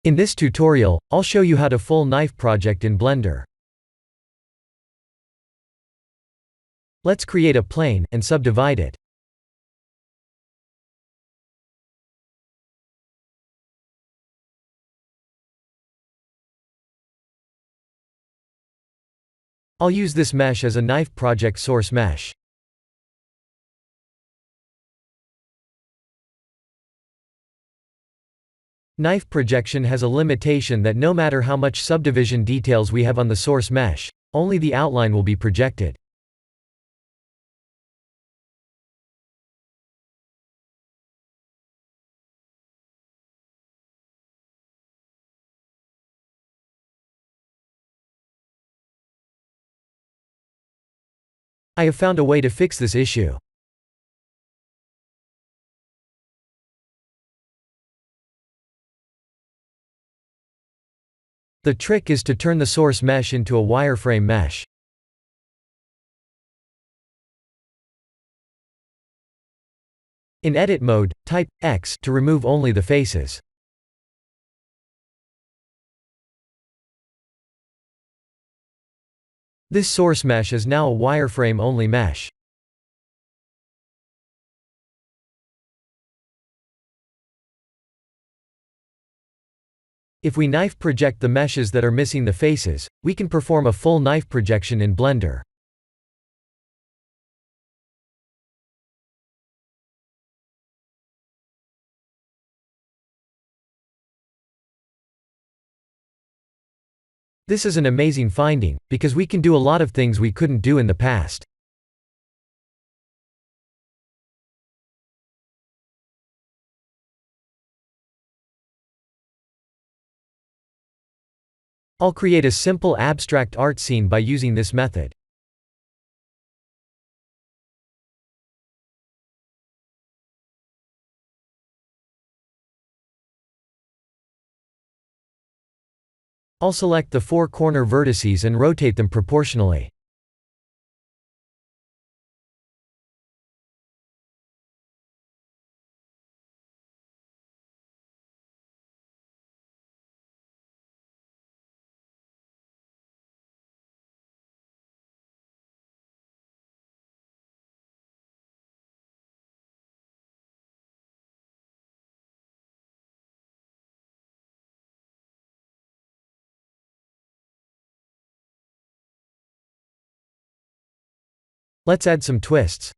In this tutorial, I'll show you how to full knife project in Blender. Let's create a plane, and subdivide it. I'll use this mesh as a knife project source mesh. Knife projection has a limitation that no matter how much subdivision details we have on the source mesh, only the outline will be projected. I have found a way to fix this issue. The trick is to turn the source mesh into a wireframe mesh. In edit mode, type X to remove only the faces. This source mesh is now a wireframe only mesh. If we knife project the meshes that are missing the faces, we can perform a full knife projection in Blender. This is an amazing finding, because we can do a lot of things we couldn't do in the past. I'll create a simple abstract art scene by using this method. I'll select the 4 corner vertices and rotate them proportionally. Let's add some twists.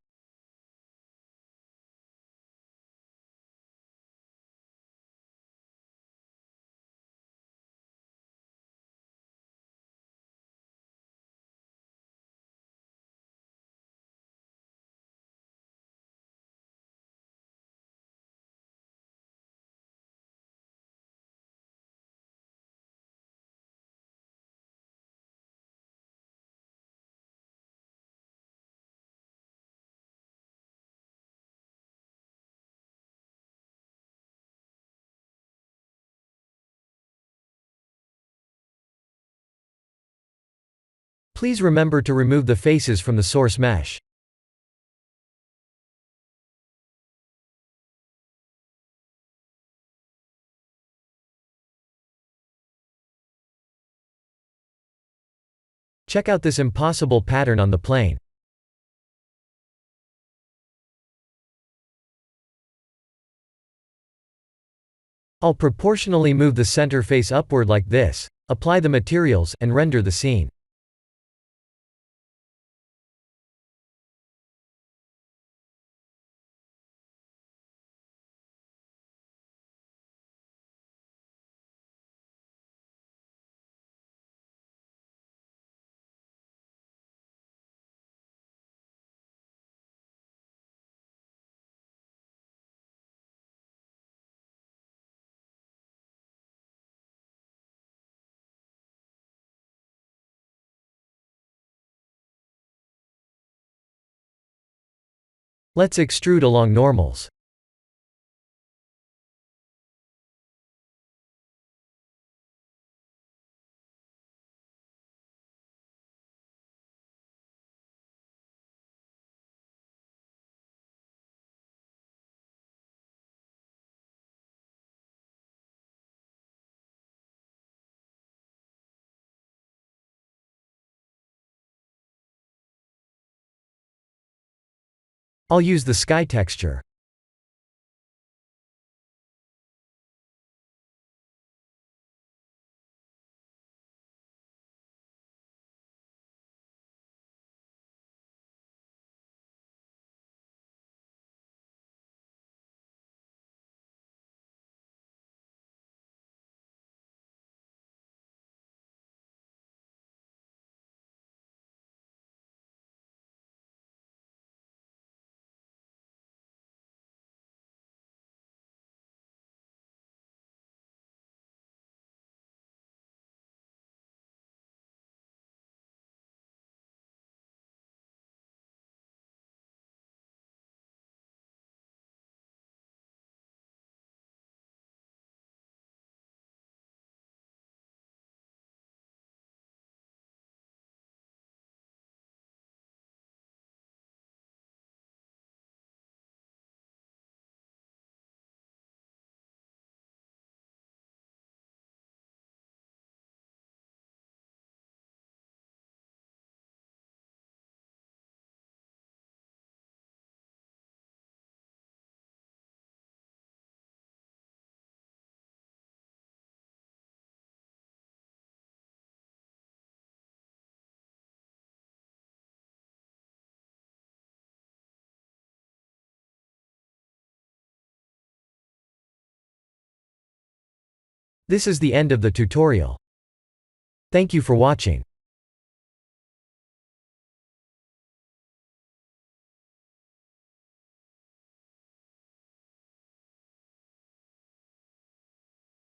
Please remember to remove the faces from the source mesh. Check out this impossible pattern on the plane. I'll proportionally move the center face upward like this, apply the materials, and render the scene. Let's extrude along normals. I'll use the sky texture. This is the end of the tutorial. Thank you for watching.